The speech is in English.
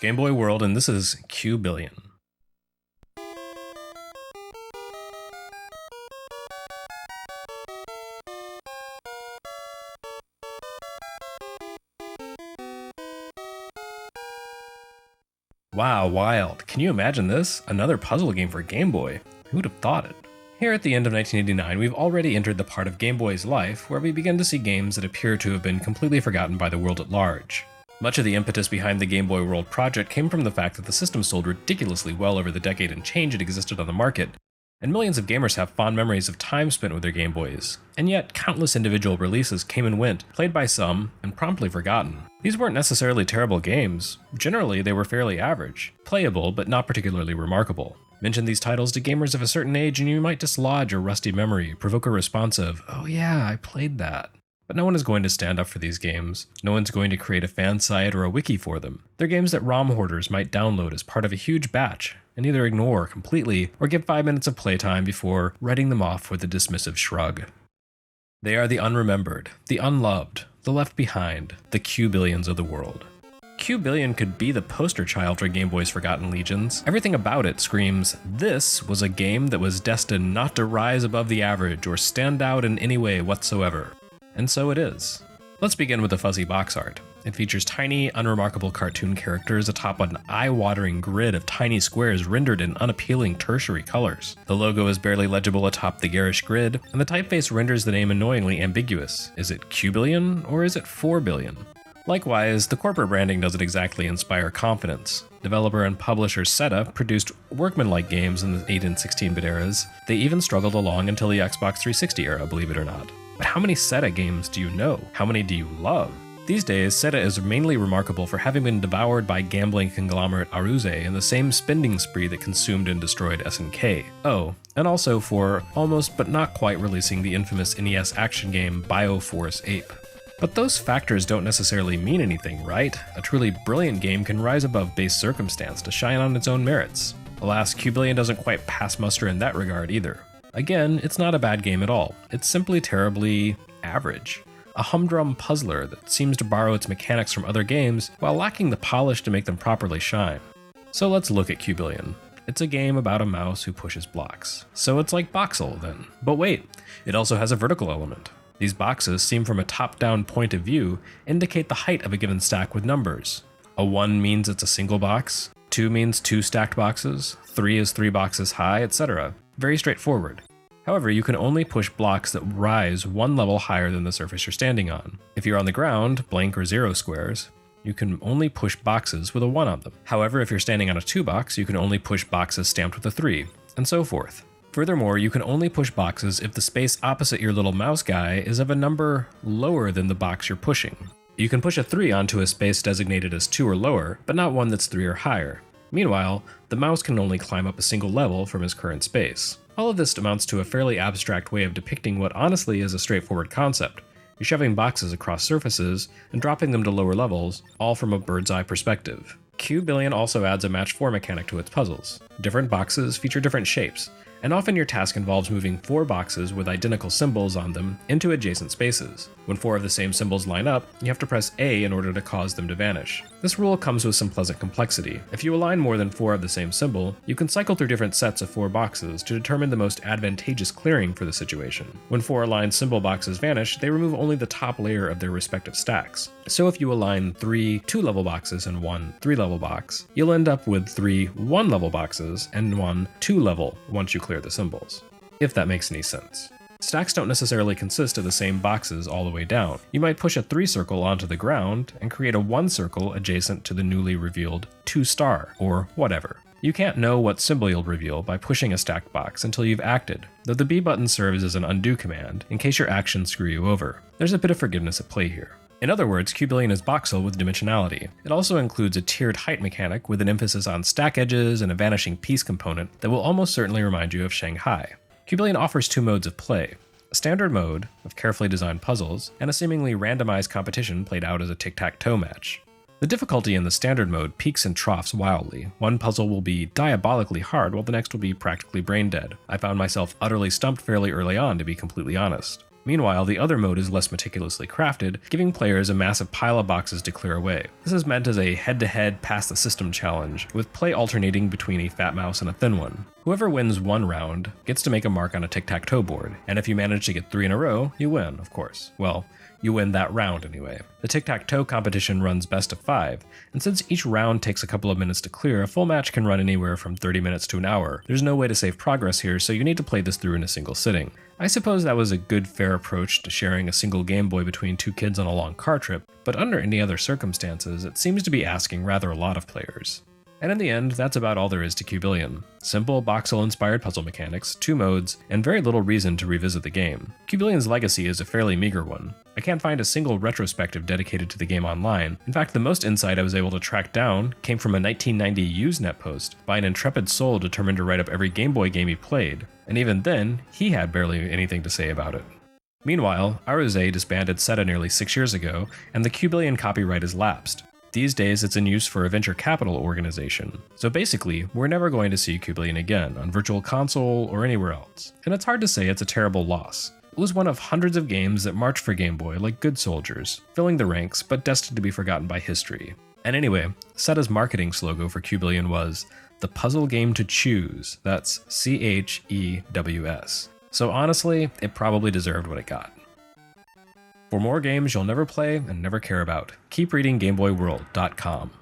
Game Boy World, and this is Q Billion. Wow, wild. Can you imagine this? Another puzzle game for Game Boy. Who would have thought it? Here at the end of 1989, we've already entered the part of Game Boy's life where we begin to see games that appear to have been completely forgotten by the world at large. Much of the impetus behind the Game Boy World project came from the fact that the system sold ridiculously well over the decade and change it existed on the market, and millions of gamers have fond memories of time spent with their Game Boys. And yet, countless individual releases came and went, played by some, and promptly forgotten. These weren't necessarily terrible games. Generally, they were fairly average. Playable, but not particularly remarkable. Mention these titles to gamers of a certain age and you might dislodge a rusty memory, provoke a response of, "Oh yeah, I played that." But no one is going to stand up for these games. No one's going to create a fan site or a wiki for them. They're games that ROM hoarders might download as part of a huge batch, and either ignore completely or give 5 minutes of playtime before writing them off with a dismissive shrug. They are the unremembered, the unloved, the left behind, the Q Billions of the world. Q Billion could be the poster child for Game Boy's forgotten legions. Everything about it screams, this was a game that was destined not to rise above the average or stand out in any way whatsoever. And so it is. Let's begin with the fuzzy box art. It features tiny, unremarkable cartoon characters atop an eye-watering grid of tiny squares rendered in unappealing tertiary colors. The logo is barely legible atop the garish grid, and the typeface renders the name annoyingly ambiguous. Is it Q Billion or is it 4 billion? Likewise, the corporate branding doesn't exactly inspire confidence. Developer and publisher Seta produced workmanlike games in the 8 and 16-bit eras. They even struggled along until the Xbox 360 era, believe it or not. But how many Seta games do you know? How many do you love? These days, Seta is mainly remarkable for having been devoured by gambling conglomerate Aruze in the same spending spree that consumed and destroyed SNK. Oh, and also for almost but not quite releasing the infamous NES action game Bioforce Ape. But those factors don't necessarily mean anything, right? A truly brilliant game can rise above base circumstance to shine on its own merits. Alas, Q Billion doesn't quite pass muster in that regard either. Again, it's not a bad game at all. It's simply terribly average. A humdrum puzzler that seems to borrow its mechanics from other games while lacking the polish to make them properly shine. So let's look at Q Billion. It's a game about a mouse who pushes blocks. So it's like Boxxle then. But wait, it also has a vertical element. These boxes, seen from a top-down point of view, indicate the height of a given stack with numbers. A 1 means it's a single box, 2 means 2 stacked boxes, 3 is 3 boxes high, etc. Very straightforward. However, you can only push blocks that rise 1 level higher than the surface you're standing on. If you're on the ground, blank or 0 squares, you can only push boxes with a 1 on them. However, if you're standing on a 2 box, you can only push boxes stamped with a 3, and so forth. Furthermore, you can only push boxes if the space opposite your little mouse guy is of a number lower than the box you're pushing. You can push a 3 onto a space designated as 2 or lower, but not one that's 3 or higher. Meanwhile, the mouse can only climb up a single level from his current space. All of this amounts to a fairly abstract way of depicting what honestly is a straightforward concept. You're shoving boxes across surfaces and dropping them to lower levels, all from a bird's eye perspective. Q Billion also adds a match 4 mechanic to its puzzles. Different boxes feature different shapes, and often your task involves moving 4 boxes with identical symbols on them into adjacent spaces. When 4 of the same symbols line up, you have to press A in order to cause them to vanish. This rule comes with some pleasant complexity. If you align more than 4 of the same symbol, you can cycle through different sets of 4 boxes to determine the most advantageous clearing for the situation. When 4 aligned symbol boxes vanish, they remove only the top layer of their respective stacks. So if you align 3 2-level boxes and 1 3-level box, you'll end up with 3 1-level boxes and 1 2-level once you clear the symbols. If that makes any sense. Stacks don't necessarily consist of the same boxes all the way down. You might push a 3 circle onto the ground and create a 1 circle adjacent to the newly revealed 2 star, or whatever. You can't know what symbol you'll reveal by pushing a stacked box until you've acted, though the B button serves as an undo command in case your actions screw you over. There's a bit of forgiveness at play here. In other words, Q Billion is Boxxle with dimensionality. It also includes a tiered height mechanic with an emphasis on stack edges and a vanishing piece component that will almost certainly remind you of Shanghai. Q Billion offers 2 modes of play. A standard mode, of carefully designed puzzles, and a seemingly randomized competition played out as a tic-tac-toe match. The difficulty in the standard mode peaks and troughs wildly. One puzzle will be diabolically hard while the next will be practically brain dead. I found myself utterly stumped fairly early on, to be completely honest. Meanwhile, the other mode is less meticulously crafted, giving players a massive pile of boxes to clear away. This is meant as a head-to-head pass-the-system challenge, with play alternating between a fat mouse and a thin one. Whoever wins one round gets to make a mark on a tic-tac-toe board, and if you manage to get 3 in a row, you win, of course. Well, you win that round anyway. The tic-tac-toe competition runs best of 5, and since each round takes a couple of minutes to clear, a full match can run anywhere from 30 minutes to an hour. There's no way to save progress here, so you need to play this through in a single sitting. I suppose that was a good, fair approach to sharing a single Game Boy between 2 kids on a long car trip, but under any other circumstances, it seems to be asking rather a lot of players. And in the end, that's about all there is to Cubillion. Simple, Boxxle-inspired puzzle mechanics, 2 modes, and very little reason to revisit the game. Cubillion's legacy is a fairly meager one. I can't find a single retrospective dedicated to the game online. In fact, the most insight I was able to track down came from a 1990 Usenet post by an intrepid soul determined to write up every Game Boy game he played, and even then, he had barely anything to say about it. Meanwhile, Aruse disbanded Seta nearly 6 years ago, and the Cubillion copyright has lapsed. These days, it's in use for a venture capital organization. So basically, we're never going to see Cubillion again on Virtual Console or anywhere else. And it's hard to say it's a terrible loss. It was one of hundreds of games that marched for Game Boy like good soldiers, filling the ranks but destined to be forgotten by history. And anyway, Seta's marketing slogan for Cubillion was, "The puzzle game to choose." That's CHEWS. So honestly, it probably deserved what it got. For more games you'll never play and never care about, keep reading GameBoyWorld.com.